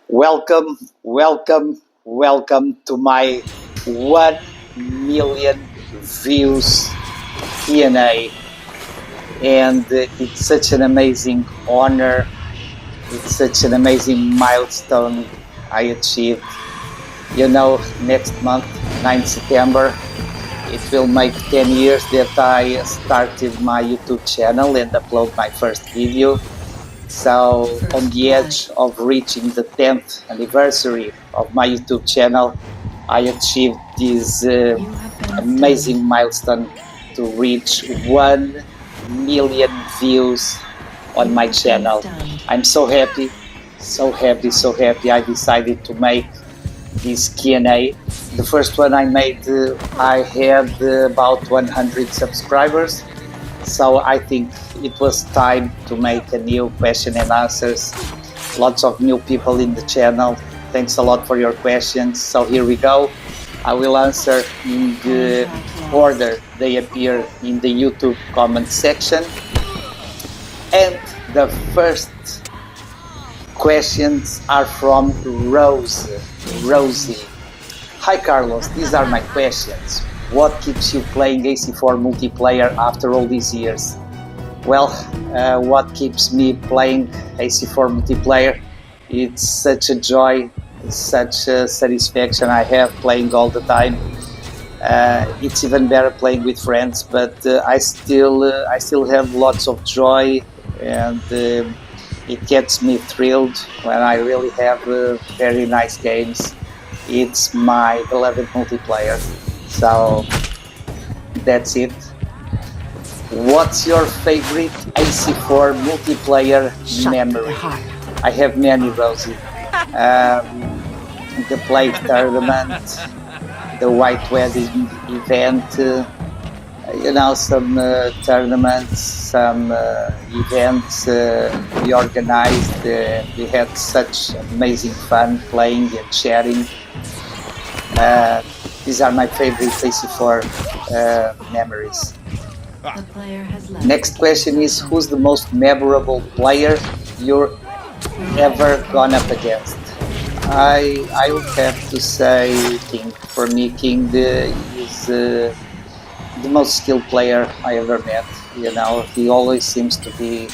Welcome, welcome, welcome to my 1 million views Q&A. And it's such an amazing honor. It's such an amazing milestone I achieved. You know, next month, 9 September, it will make 10 years that I started my YouTube channel and upload my first video. So on the edge of reaching the 10th anniversary of my YouTube channel, I achieved this amazing milestone to reach 1 million views on my channel. I'm so happy, so happy, so happy. I decided to make this Q&A. The first one I made, I had about 100 subscribers. So I think it was time to make a new question and answers. Lots of new people in the channel. Thanks a lot for your questions. So here we go. I will answer in the order they appear in the YouTube comment section. And the first questions are from Rosie. Hi Carlos, these are my questions. What keeps you playing AC4 multiplayer after all these years? Well, what keeps me playing AC4 multiplayer? It's such a joy, such a satisfaction I have playing all the time. It's even better playing with friends, but I still have lots of joy, and it gets me thrilled when I really have very nice games. It's my beloved multiplayer. So that's it. What's your favorite AC4 multiplayer memory? I have many, Rosie. The Plague Tournament, the White Wedding event, some tournaments, some events we organized. We had such amazing fun playing and sharing. These are my favorite AC4 memories. Next question is, who's the most memorable player you're ever gone up against? I would have to say King. For me, King is the most skilled player I ever met. He always seems to be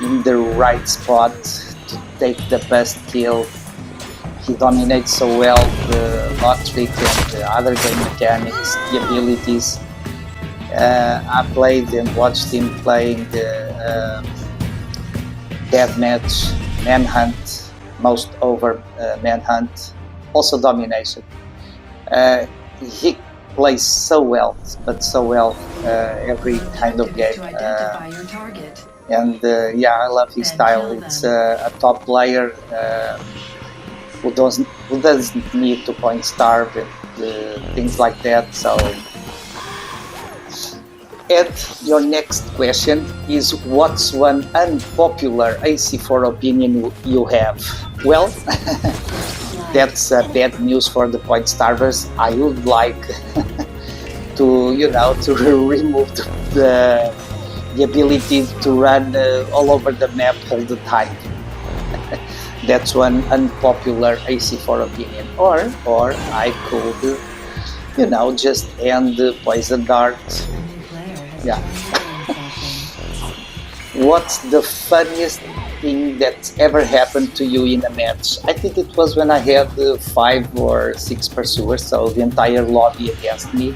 in the right spot to take the best kill. He dominates so well the logic and the other game mechanics, the abilities. I played and watched him playing the Deathmatch, Manhunt, most over Manhunt, also Domination. He plays so well, but so well every kind of game. And I love his style. It's a top player. Who doesn't need to point starve and things like that. So, and your next question is, what's one unpopular AC4 opinion you have? Well, that's bad news for the point starvers. I would like to remove the ability to run all over the map all the time. That's one unpopular AC4 opinion. Or I could, just end the poison dart. Yeah. What's the funniest thing that's ever happened to you in a match? I think it was when I had 5 or 6 pursuers, so the entire lobby against me.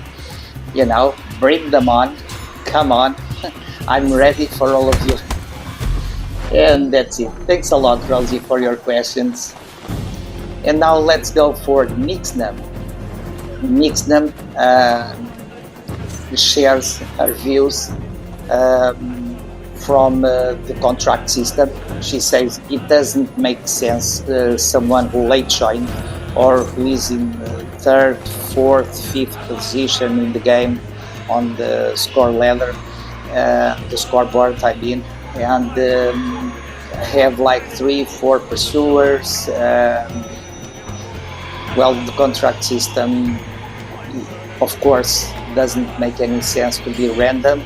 Bring them on. Come on. I'm ready for all of you. And that's it. Thanks a lot, Rosie, for your questions. And now let's go for Nyxnem. Nyxnem shares her views from the contract system. She says it doesn't make sense someone who late joined or who is in 3rd, 4th, 5th position in the game on the score ladder, the scoreboard, I mean, and have like 3-4 pursuers. The contract system, of course, doesn't make any sense to be random.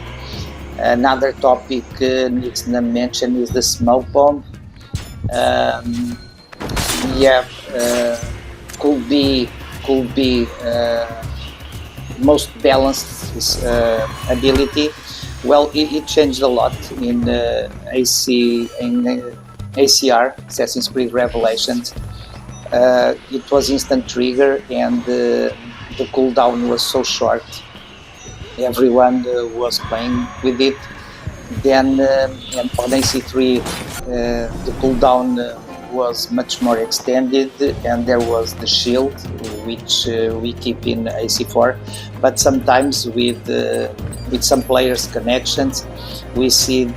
Another topic Nyxnem mentioned is the smoke bomb. yeah, could be most balanced ability. Well, it changed a lot in ACR, Assassin's Creed Revelations. It was instant trigger, and the cooldown was so short. Everyone was playing with it. Then and on AC3, the cooldown was much more extended, and there was the shield, which we keep in AC4. But sometimes with some players' connections, we see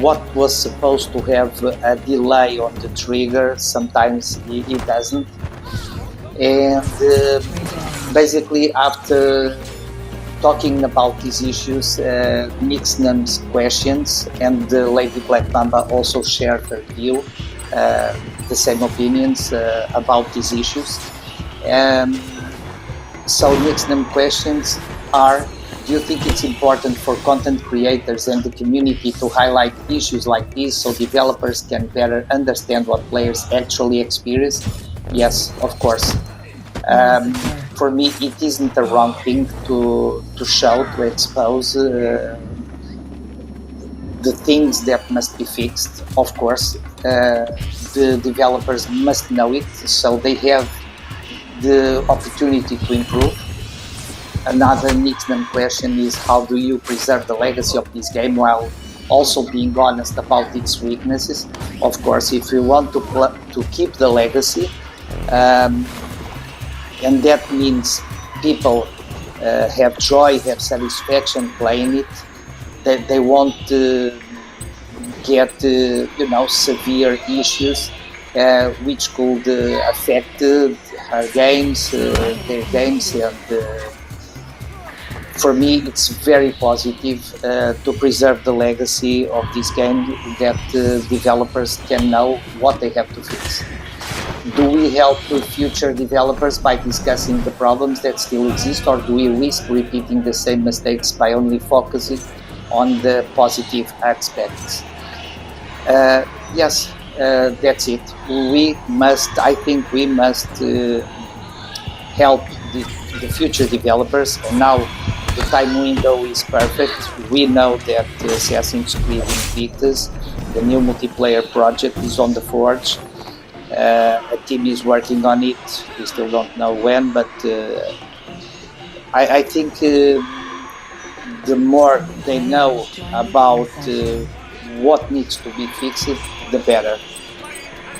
what was supposed to have a delay on the trigger. Sometimes it doesn't. And basically, after talking about these issues, Nyxnem's questions, and Lady BlackMamba also shared her view, the same opinions about these issues. So Nyxnem questions are: do you think it's important for content creators and the community to highlight issues like these so developers can better understand what players actually experience? Yes, of course. For me, it isn't a wrong thing to show, to expose the things that must be fixed. Of course, the developers must know it, so they have the opportunity to improve. Another Nyxnem question is: how do you preserve the legacy of this game while also being honest about its weaknesses? Of course, if you want to keep the legacy, and that means people have joy, have satisfaction playing it, that they won't get severe issues which could affect their games, and for me it's very positive to preserve the legacy of this game, that developers can know what they have to fix. Do we help future developers by discussing the problems that still exist, or do we risk repeating the same mistakes by only focusing on the positive aspects? Yes, that's it. I think we must help the future developers. And now the time window is perfect. We know that Assassin's Creed Invictus, the new multiplayer project, is on the forge. A team is working on it. We still don't know when, but I think the more they know about what needs to be fixed, the better.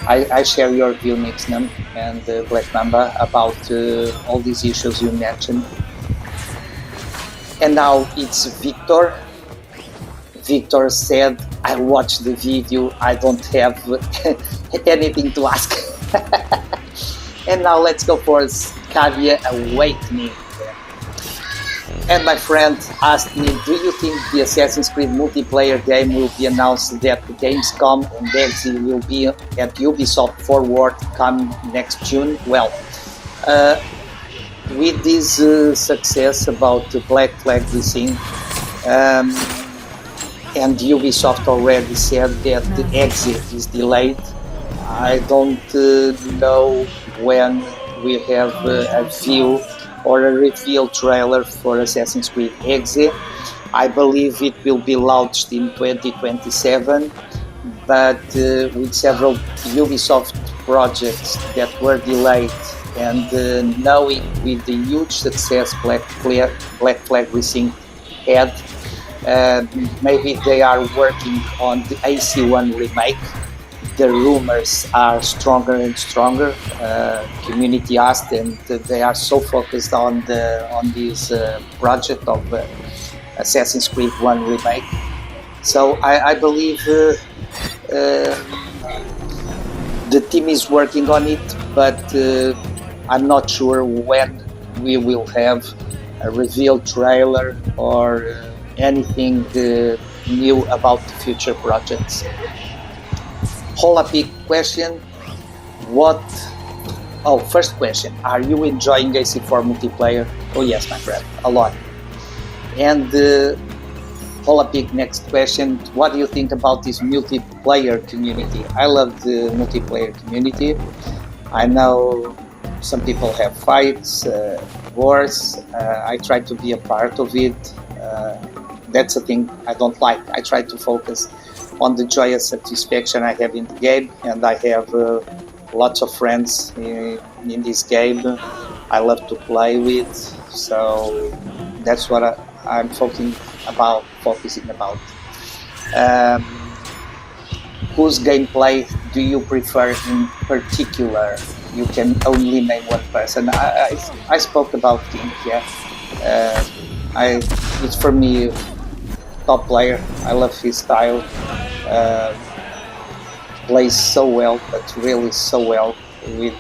I share your view, Nyxnem and BlackMamba, about all these issues you mentioned. And now it's Victor. Victor said, I watched the video, I don't have anything to ask. And now let's go for Skadi Awakening. And my friend asked me, do you think the Assassin's Creed multiplayer game will be announced at the Gamescom, and DeXi will be at Ubisoft Forward come next June? Well, with this success about the Black Flag Racing, and Ubisoft already said that the exit is delayed, I don't know when we have a view or a reveal trailer for Assassin's Creed Exit. I believe it will be launched in 2027, but with several Ubisoft projects that were delayed, and knowing with the huge success Black Flag Racing had, maybe they are working on the AC1 remake. The rumors are stronger and stronger. Community asked, and they are so focused on this project of Assassin's Creed 1 remake. So I believe the team is working on it, but I'm not sure when we will have a reveal trailer or anything new about the future projects. Holapic question: first question, are you enjoying AC4 multiplayer? Oh yes, my friend, a lot. And Holapic next question: what do you think about this multiplayer community? I love the multiplayer community. I know some people have fights, wars. I try to be a part of it. That's a thing I don't like. I try to focus on the joyous satisfaction I have in the game, and I have lots of friends in this game I love to play with, so that's what I'm focusing about. Whose gameplay do you prefer in particular? You can only name one person. I spoke about King, yeah. It's for me top player. I love his style. Plays so well, but really so well, with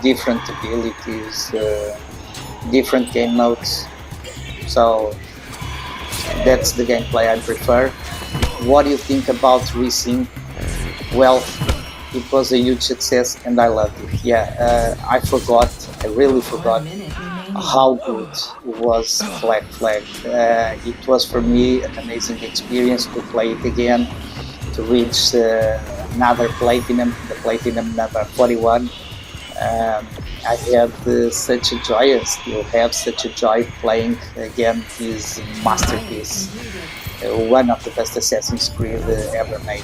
different abilities, different game modes. So that's the gameplay I prefer. What do you think about Resync? Well, it was a huge success and I loved it. Yeah, I really forgot how good was Flag. It was for me an amazing experience to play it again, to reach another platinum, the platinum number 41. I had such a joy, and still have such a joy playing again his masterpiece, one of the best Assassin's Creed ever made.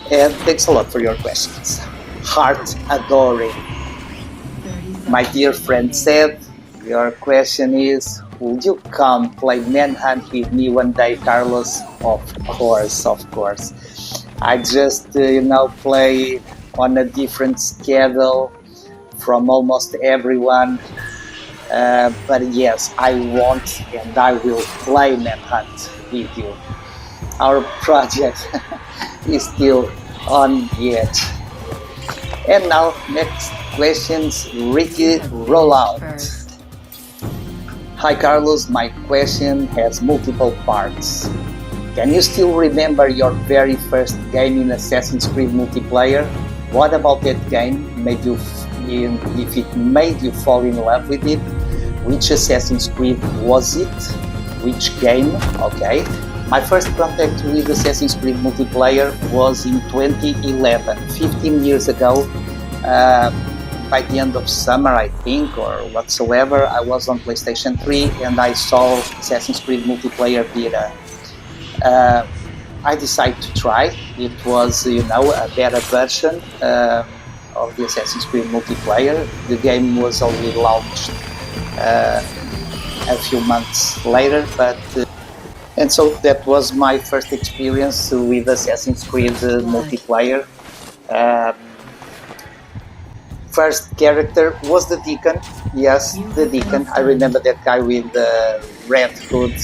And thanks a lot for your questions. HeartAdoree. My dear friend said, your question is, would you come play Manhunt with me one day, Carlos? Of course. I just, play on a different schedule from almost everyone. But yes, I want and I will play Manhunt with you. Our project is still on the edge. And now, next questions, Rickyrollout. Hi Carlos, my question has multiple parts. Can you still remember your very first game in Assassin's Creed multiplayer? What about that game if it made you fall in love with it? Which Assassin's Creed was it? Which game? Okay. My first contact with Assassin's Creed multiplayer was in 2011, 15 years ago. By the end of summer, I think, or whatsoever, I was on PlayStation 3 and I saw Assassin's Creed multiplayer beta. I decided to try. It was, a better version of the Assassin's Creed multiplayer. The game was already launched a few months later, and so that was my first experience with Assassin's Creed multiplayer. First character was the Deacon. Yes, the Deacon. I remember that guy with the red hood.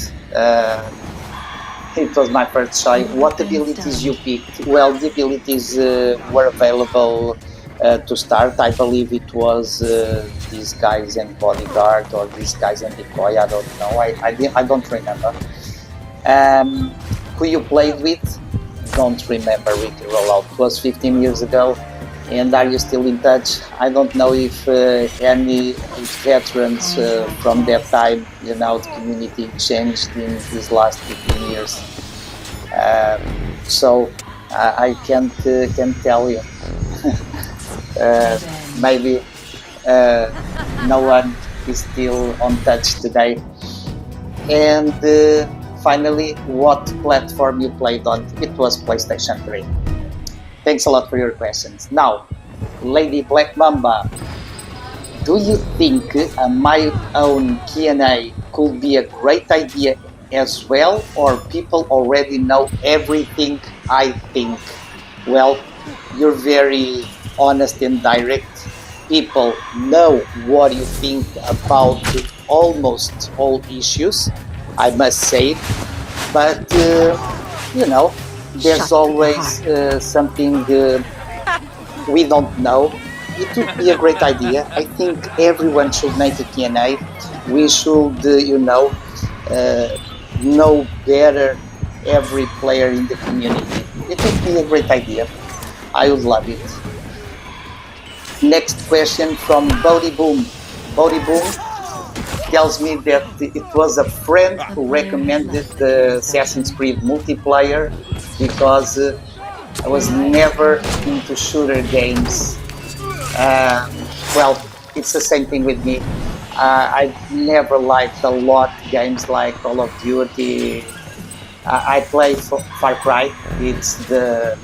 It was my first choice. What abilities you picked? Well, the abilities were available to start. I believe it was these guys and bodyguard, or these guys and decoy. I don't know. I don't remember. Who you played with? Don't remember. Rickyrollout. It was 15 years ago. And are you still in touch? I don't know if any veterans from that time, the community changed in these last 15 years. So I can't tell you. Maybe no one is still on touch today. And finally, what platform you played on? It was PlayStation 3. Thanks a lot for your questions. Now, Lady BlackMamba, do you think my own Q&A could be a great idea as well, or people already know everything I think? Well, you're very honest and direct. People know what you think about almost all issues, I must say. But, there's always something we don't know. It would be a great idea. I think everyone should make a Q&A. We should, know better every player in the community. It would be a great idea. I would love it. Next question from Bodieboom. Bodieboom tells me that it was a friend who recommended the Assassin's Creed multiplayer because I was never into shooter games. Well, it's the same thing with me. I never liked a lot games like Call of Duty. I play Far Cry. It's the,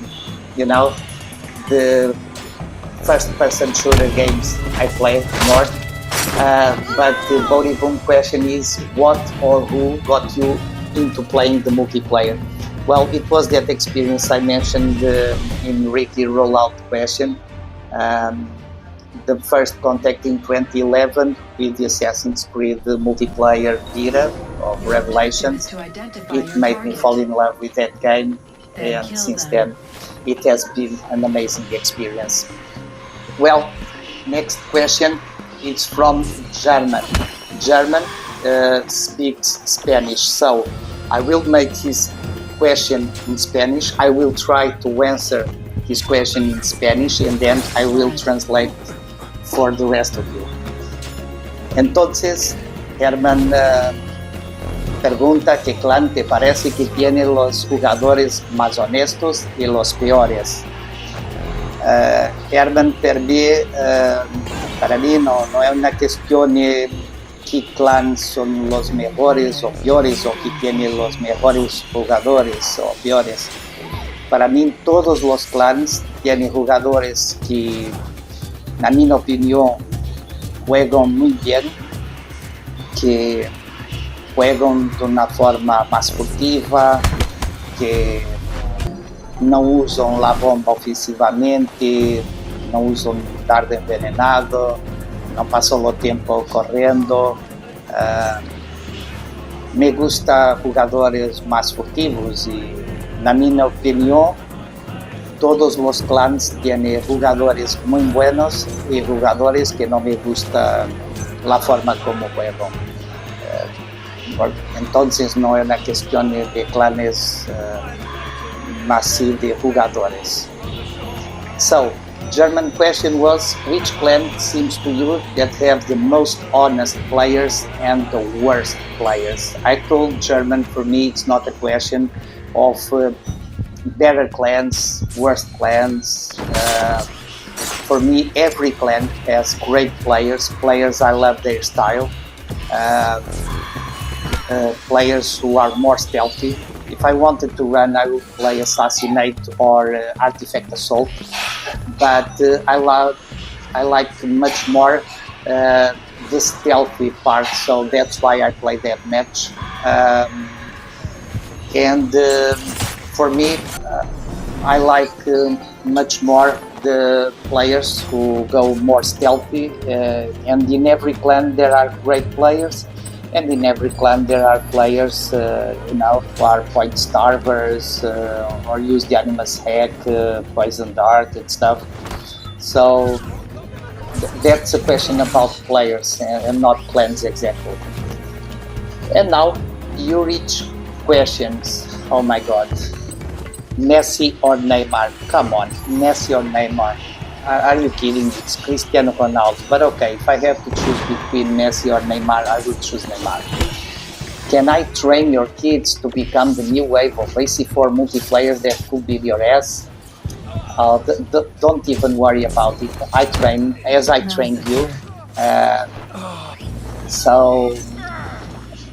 you know, the first-person shooter games I play more. But the Bodieboom question is, what or who got you into playing the multiplayer? Well, it was that experience I mentioned in Rickyrollout question. The first contact in 2011 with the Assassin's Creed multiplayer era of Revelations. It made me fall in love with that game, and since then it has been an amazing experience. Well, next question is from German. German speaks Spanish, so I will make his question in Spanish. I will try to answer his question in Spanish, and then I will translate for the rest of you. Entonces, Herman pregunta qué clan te parece que tiene los jugadores más honestos y los peores. Herman, para mí no es una cuestión de qué clan son los mejores o peores o que tienen los mejores jugadores o peores. Para mí todos los clans tienen jugadores que, en mi opinión, juegan muy bien, que juegan de una forma más furtiva, que no usan la bomba ofensivamente, no usan dardo envenenado, no pasan el tiempo corriendo. Me gusta jugadores más furtivos y, en mi opinión, todos los clans tienen jugadores muy buenos y jugadores que no me gusta la forma como juegan. Entonces no es una cuestión de clanes, más sí de jugadores. So, German question was, which clan seems to you that have the most honest players and the worst players? I told German, for me it's not a question of better clans, worst clans. For me, every clan has great players. I love their style. Players who are more stealthy. If I wanted to run, I would play Assassinate or Artifact Assault. But I like much more the stealthy part, so that's why I play Deathmatch. And for me, I like much more the players who go more stealthy, and in every clan there are great players, and in every clan there are players who are point starvers or use the Animus Hack, Poison Dart and stuff. So that's a question about players and not clans exactly. And now you reach questions. Oh my god. Messi or Neymar? Come on, Messi or Neymar? Are you kidding? It's Cristiano Ronaldo. But okay, if I have to choose between Messi or Neymar, I would choose Neymar. Can I train your kids to become the new wave of AC4 multiplayers that could be your ass? Don't even worry about it. I train as I trained you. So,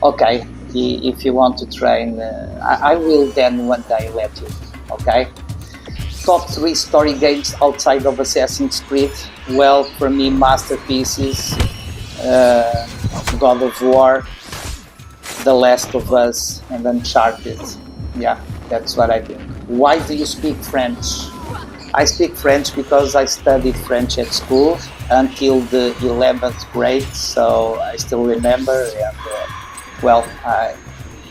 okay, if you want to train, I will then one day let you. Okay. Top 3 story games outside of Assassin's Creed. Well, for me, masterpieces, God of War, The Last of Us, and Uncharted. Yeah, that's what I think. Why do you speak French? I speak French because I studied French at school until the 11th grade, so I still remember. And well,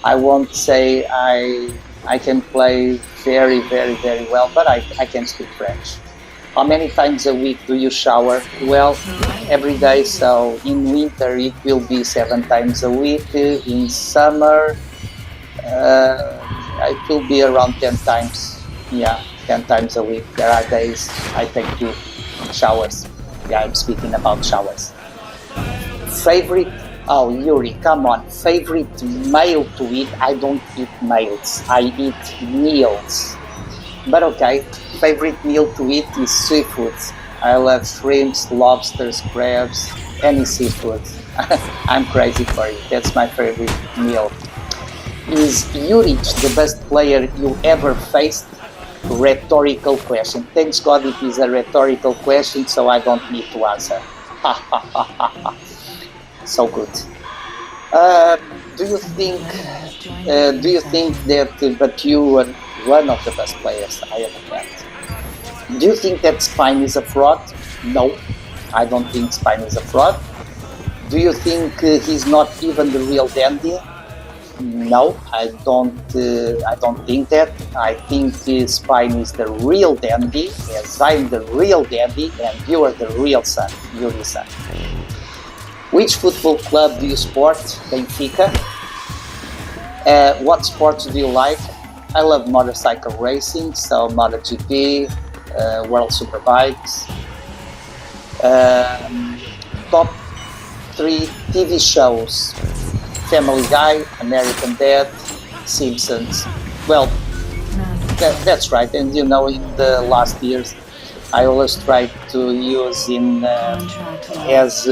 I won't say I can play very, very, very well, but I can speak French. How many times a week do you shower? Well, every day, so in winter it will be 7 times a week. In summer, it will be around 10 times. Yeah, 10 times a week. There are days I take 2 showers. Yeah, I'm speaking about showers. Favorite? Oh, Youri, come on. Favorite meal to eat? I don't eat meals. I eat meals. But okay, favorite meal to eat is seafood. I love shrimps, lobsters, crabs, any seafood. I'm crazy for it. That's my favorite meal. Is Youri the best player you ever faced? Rhetorical question. Thanks God it is a rhetorical question, so I don't need to answer. So good. Do you think that but you were one of the best players I ever met? Do you think that Spinne is a fraud? No, I don't think Spinne is a fraud. Do you think he's not even the real dandy? No, I don't think that. I think Spinne is the real dandy, as I'm the real dandy, and you are the real son, Youri son. Which football club do you support? Benfica. What sports do you like? I love motorcycle racing, so MotoGP, World Superbikes. Top 3 TV shows: Family Guy, American Dad, Simpsons. Well, that's right. And you know, in the last years, I always try to use as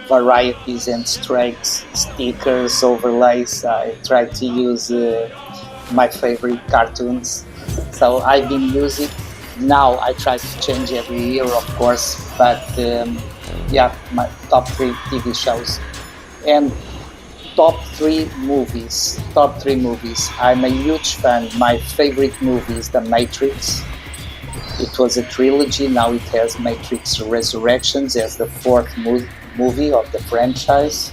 varieties and strikes, stickers, overlays. I try to use my favorite cartoons. So I've been using. Now I try to change every year, of course. But yeah, my top 3 TV shows and top 3 movies. I'm a huge fan. My favorite movie is The Matrix. It was a trilogy. Now it has Matrix Resurrections as the 4th movie of the franchise.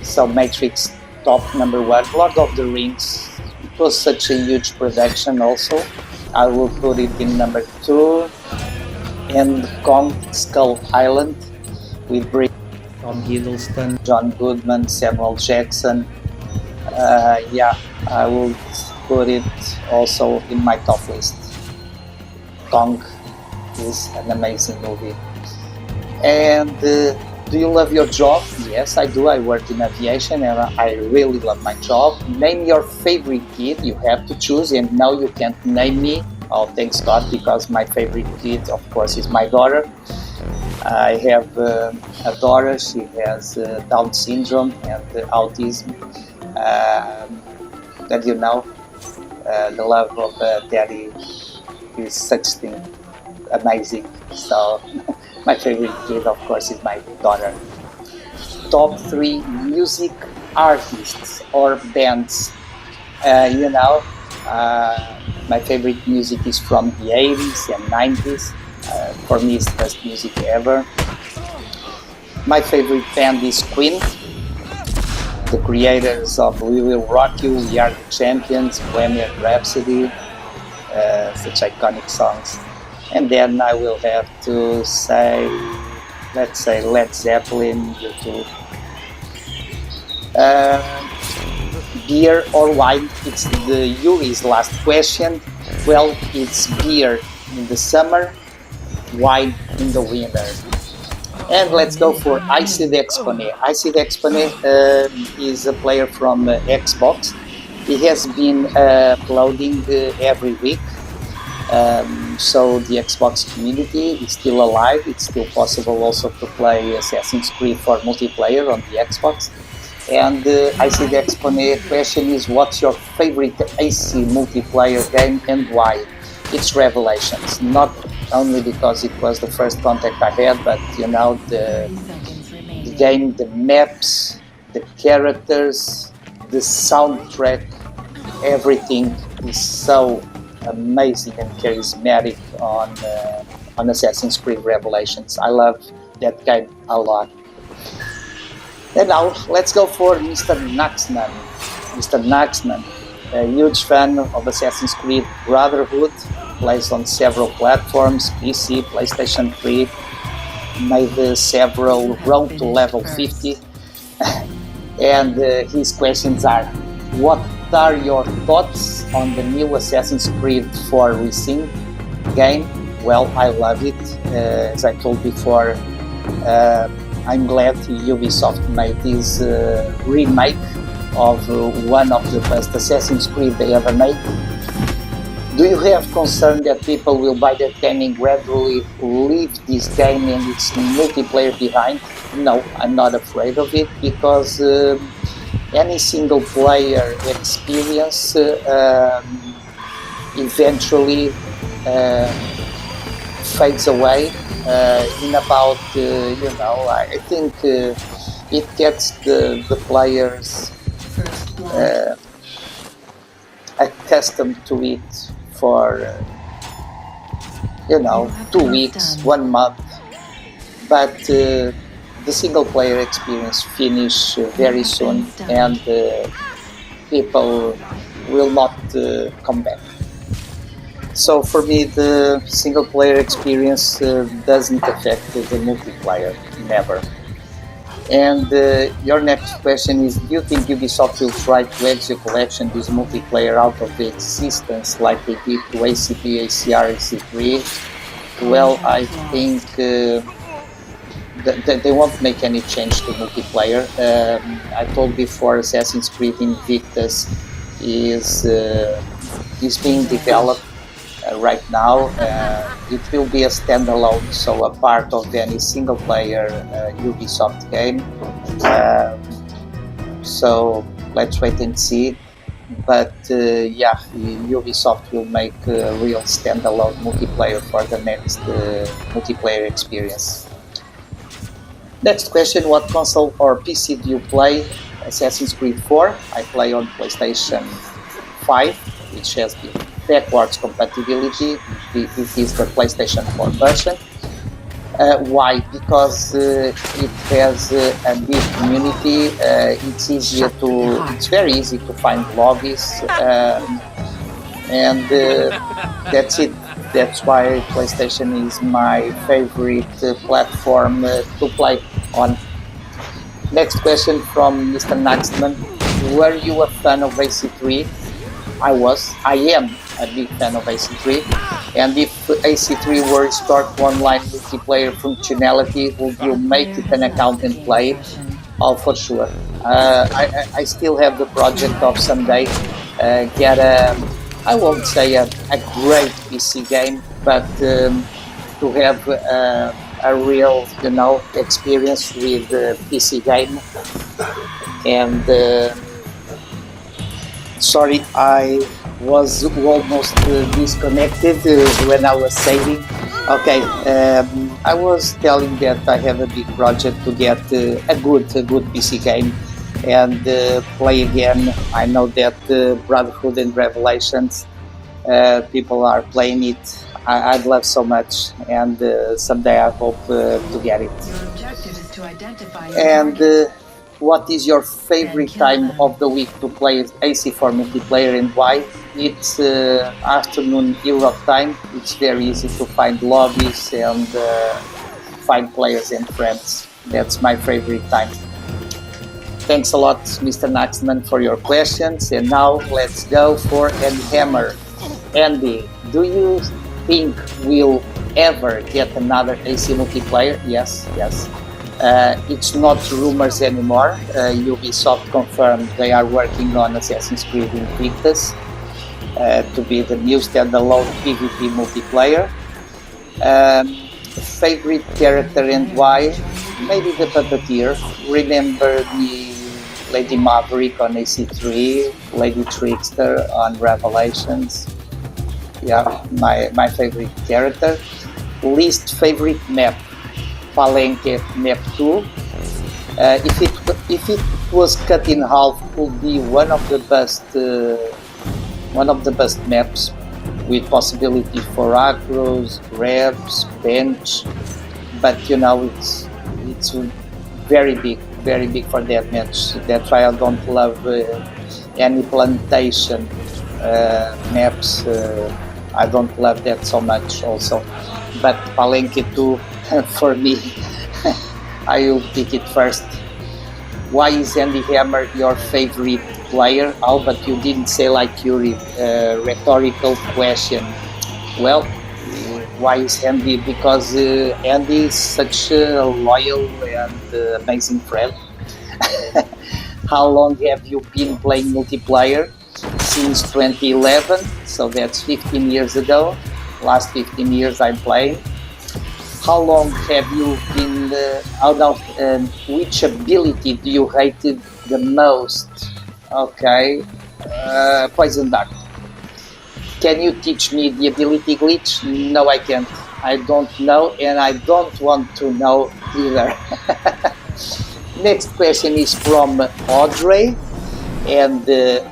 So Matrix top number 1. Lord of the Rings. It was such a huge production also. I will put it in number 2. And Kong Skull Island with Tom Hiddleston, John Goodman, Samuel Jackson. Yeah, I will put it also in my top list. Kong is an amazing movie. And do you love your job? Yes, I do. I work in aviation and I really love my job. Name your favorite kid. You have to choose, and now you can't name me. Oh, thanks God, because my favorite kid, of course, is my daughter. I have a daughter. She has Down syndrome and autism. And you know, the love of daddy is such thing amazing. So my favorite kid, of course, is my daughter. Top 3 music artists or bands. You know, my favorite music is from the 80s and 90s. For me, it's the best music ever. My favorite band is Queen, the creators of We Will Rock You, We Are the Champions, Bohemian Rhapsody, such iconic songs. And then I will have to say, let's say Led Zeppelin, YouTube. Beer or wine? It's the Youri's last question. Well, it's beer in the summer, wine in the winter. And let's go for IcedExponet. IcedExponet is a player from Xbox. He has been uploading every week. So the Xbox community is still alive. It's still possible also to play Assassin's Creed for multiplayer on the Xbox. And IcedExponet question is, what's your favorite AC multiplayer game and why? It's Revelations, not only because it was the first contact I had, but you know, the game, the maps, the characters, the soundtrack, everything is so amazing and charismatic on Assassin's Creed Revelations. I love that game a lot. And now let's go for MrNaxman. MrNaxman, a huge fan of Assassin's Creed Brotherhood, plays on several platforms, PC, PlayStation 3, made several road to level 50. And his questions are, what are your thoughts on the new Assassin's Creed 4 Rising game? Well, I love it. As I told before, I'm glad Ubisoft made this remake of one of the best Assassin's Creed they ever made. Do you have concern that people will buy that game and gradually leave this game and its multiplayer behind? No, I'm not afraid of it, because any single player experience eventually fades away in about, I think it gets the players accustomed to it for 2 weeks, 1 month, but the single player experience finish very soon, and people will not come back. So for me, the single player experience doesn't affect the multiplayer, never. And your next question is, do you think Ubisoft will try to exit collection this multiplayer out of the existence like they did to ACP, ACR, AC3? Well, I think they won't make any change to multiplayer. I told before, Assassin's Creed Invictus is being developed right now. It will be a standalone, so a part of any single player Ubisoft game. So let's wait and see. But Ubisoft will make a real standalone multiplayer for the next multiplayer experience. Next question, what console or PC do you play Assassin's Creed 4? I play on PlayStation 5, which has the backwards compatibility. It is the PlayStation 4 version. Why? Because it has a big community. It's very easy to find lobbies, and that's it. That's why PlayStation is my favorite platform to play on. Next question from MrNaxman. Were you a fan of AC3? I am a big fan of AC3, and if AC3 were restored to online multiplayer functionality, would you make it an account and play it? Oh, for sure. I still have the project of someday get I won't say a great PC game, but to have a real experience with the PC game. And sorry, I was almost disconnected when I was saying. Okay, I was telling that I have a big project to get a good PC game and play again. I know that Brotherhood and Revelations, people are playing it. I'd love so much, and someday I hope to get it. Your objective is to identify And what is your favorite time of the week to play AC4 multiplayer, and why? It's afternoon Europe time. It's very easy to find lobbies and find players and friends. That's my favorite time. Thanks a lot, MrNaxman, for your questions. And now let's go for Andy Hammer. Andy, do you think we'll ever get another AC multiplayer? Yes. It's not rumors anymore. Ubisoft confirmed they are working on Assassin's Creed Invictus to be the new standalone PvP multiplayer. Favorite character and why? Maybe the Puppeteer. Remember the Lady Maverick on AC3, Lady Trickster on Revelations. Yeah, my favorite character. Least favorite map, Palenque map 2. If it was cut in half, would be one of the best maps, with possibility for acros, grabs, bench. But it's very big for that match. That's why I don't love any plantation maps. I don't love that so much also. But Palenque 2, for me, I will pick it first. Why is Andy Hammer your favorite player? Oh, but you didn't say like Youri. Rhetorical question. Well, why is Andy? Because Andy is such a loyal and amazing friend. How long have you been playing multiplayer? since 2011, so that's 15 years ago. Last 15 years I'm playing. How long have you been out of which ability do you hated the most? Okay, Poison Dart. Can you teach me the ability glitch? No, I can't. I don't know, and I don't want to know either. Next question is from Audrey, and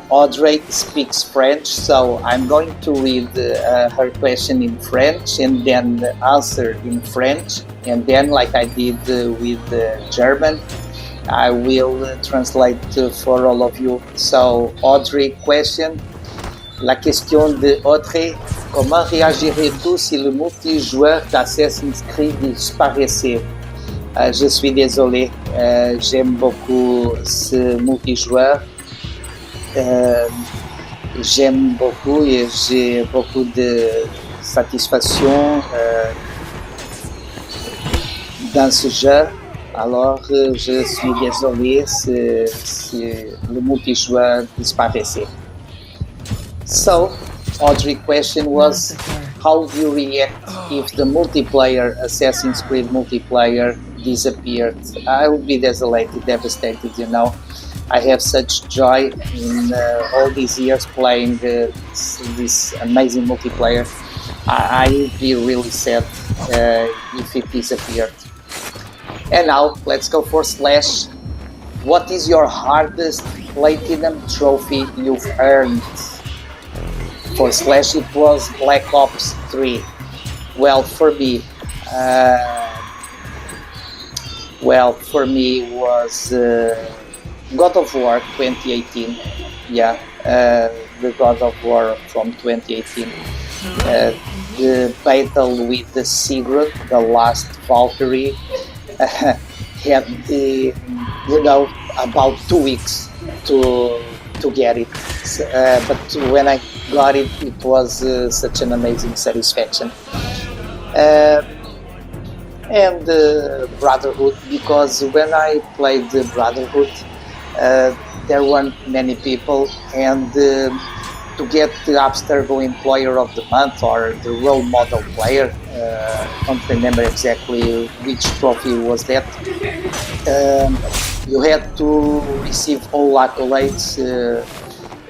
Audrey speaks French, so I'm going to read her question in French and then answer in French, and then, like I did with German, I will translate for all of you. So, Audrey question. La question de Audrey: comment réagirez-vous si le multijoueur d'Assassin's Creed disparaissait? Je suis désolé, j'aime beaucoup ce multijoueur. J'aime beaucoup et j'ai beaucoup de satisfaction dans ce jeu. Alors, je suis désolé si le multijoueur disparaissait. So, Audrey's question was, how do you react if the multiplayer, Assassin's Creed multiplayer, disappeared? I would be desolated, devastated, you know. I have such joy in all these years playing this amazing multiplayer. I would be really sad if it disappeared. And now, let's go for Slash. What is your hardest Platinum trophy you've earned? For Slash it was Black Ops 3. Well, for me it was God of War 2018. Yeah, the God of War from 2018. The battle with the Sigurd, the last Valkyrie, had the, about 2 weeks to get it. But when I got it, it was such an amazing satisfaction. And Brotherhood, because when I played the Brotherhood, there weren't many people, and to get the Abstergo Employer of the Month or the Role Model Player, I don't remember exactly which trophy was that, you had to receive all accolades.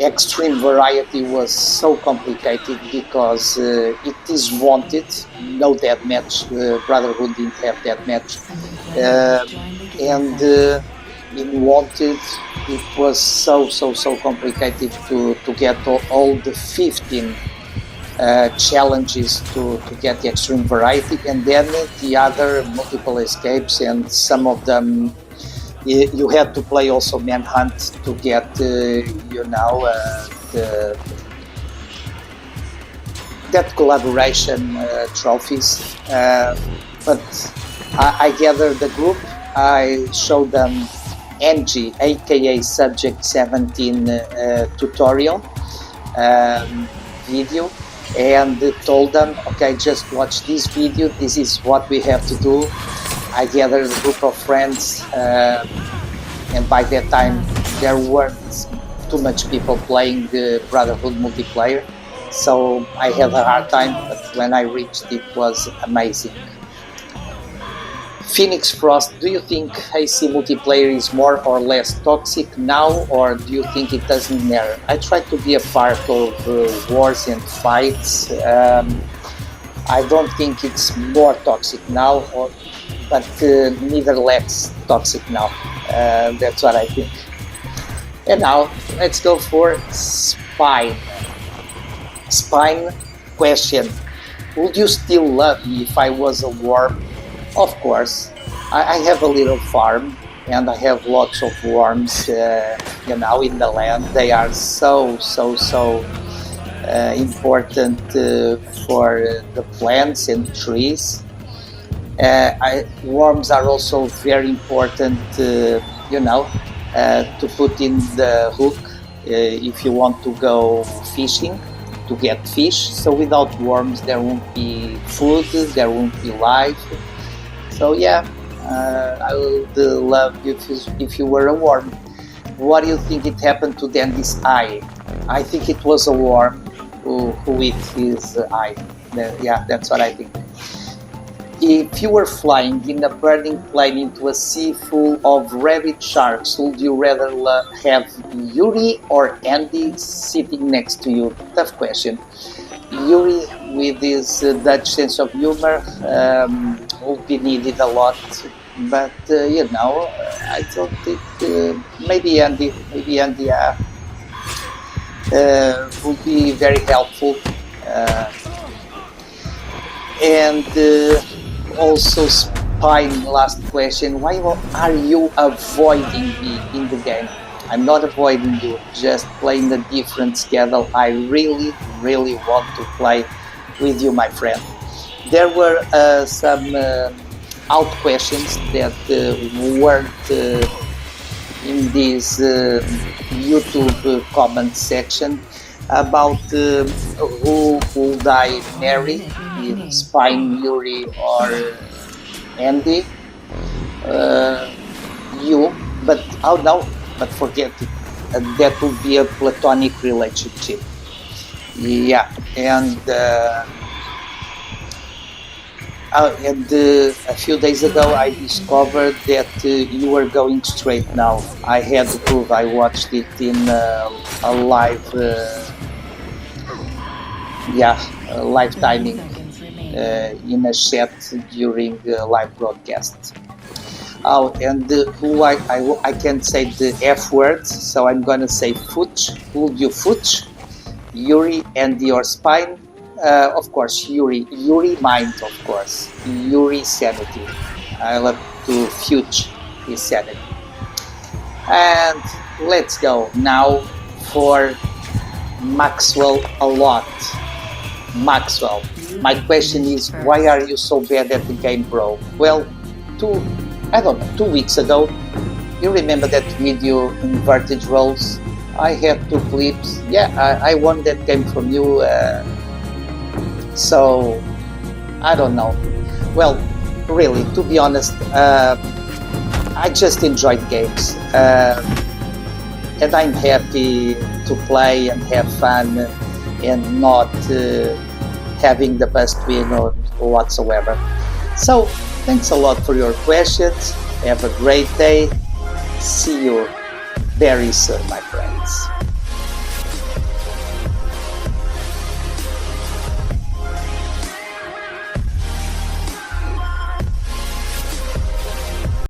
Extreme Variety was so complicated because it is wanted, no deathmatch, Brotherhood didn't have deathmatch, and in Wanted it was so complicated to get all the 15 challenges to get the Extreme Variety, and then the other multiple escapes, and some of them you had to play also Manhunt to get that collaboration trophies. But I gathered the group, I showed them NG, aka Subject 17 tutorial video, and told them, okay, just watch this video, this is what we have to do. I gathered a group of friends, and by that time there weren't too much people playing the Brotherhood multiplayer, so I had a hard time, but when I reached it was amazing. PhoenixFrost, do you think AC multiplayer is more or less toxic now, or do you think it doesn't matter? I try to be a part of wars and fights. I don't think it's more toxic now, but neither less toxic now. That's what I think. And now, let's go for Spinne. Spinne question. Would you still love me if I was a worm? Of course. I have a little farm, and I have lots of worms, in the land. They are so important for the plants and trees. Worms are also very important, to put in the hook if you want to go fishing, to get fish. So without worms there won't be food, there won't be life. So yeah, I would love you if you were a worm. What do you think it happened to Dandy's eye? I think it was a war who hit his eye. Yeah, that's what I think. If you were flying in a burning plane into a sea full of rabid sharks, would you rather have Youri or Andy sitting next to you? Tough question. Youri, with his Dutch sense of humor, will be needed a lot. But I don't think maybe Andy will be very helpful. And also Spinne, last question, why are you avoiding me in the game? I'm not avoiding you, just playing a different schedule. I really want to play with you, my friend. There were some out questions that weren't in this YouTube comment section about who would I marry, Spinne, Youri, or Andy. You, but oh no, but forget it. That would be a platonic relationship. Yeah, and a few days ago I discovered that you were going straight now. I had to prove. I watched it in a live, live timing in a chat during live broadcast. Oh, and who I can't say the F word, so I'm gonna say Fooch. Would you Fooch? Youri and your Spinne? Of course, Youri mind, of course. Youri sanity. I love to Fooch his sanity. And let's go now for MaxwellAot. Maxwell, my question is, why are you so bad at the game, bro? Well, 2 weeks ago, you remember that video inverted roles? I had 2 clips. Yeah, I won that game from you. So, I don't know. Well, really, to be honest, I just enjoyed games. And I'm happy to play and have fun and not having the best win or whatsoever. So, thanks a lot for your questions. Have a great day. See you very soon, my friends.